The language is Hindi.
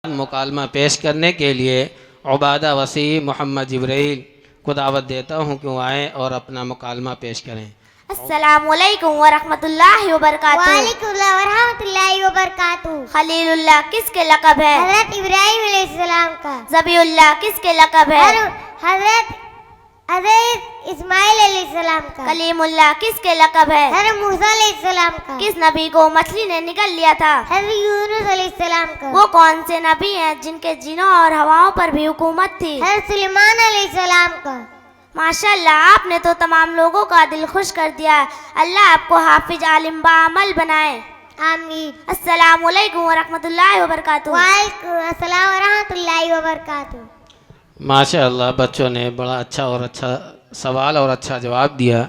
मुकालमा पेश करने के लिए उबादा वसी मोहम्मद जिब्राइल को दावत देता हूँ कि वो आएँ और अपना मुकालमा पेश करें। अस्सलामुअलैकुम वरहमतुल्लाहि वबरकातुहू। वालेकुमुस्सलाम वरहमतुल्लाहि वबरकातुहू। खलीलुल्लाह किसके लक़ब है? हजरत इब्राहिम अलैहिस्सलाम का। ज़बीउल्लाह किसके लक़ब है? हजरत इस्माइल अलैहिस्सलाम का। कलीमुल्लाह किसके लक़ब है? हजरत मूसा अलैहिस्सलाम का। किस नबी को मछली ने निगल लिया था? हजरत यूनुस अलैहिस्सलाम का। वो कौन से नबी हैं जिनके जिनों और हवाओं पर भी हुकूमत थी? हजरत सुलेमान अलैहिस्सलाम का। माशाअल्लाह, आपने तो तमाम लोगों का दिल खुश कर दिया। अल्लाह आपको हाफिज आलिम बाअमल बनाए। आमीन। अस्सलामुअलैकुम वरहमतुल्लाहि वबरकातुहू। वालेकुम अस्सलाम वरहमतुल्लाहि वबरकातुहू। माशाअल्लाह, बच्चों ने बड़ा अच्छा सवाल और अच्छा जवाब दिया।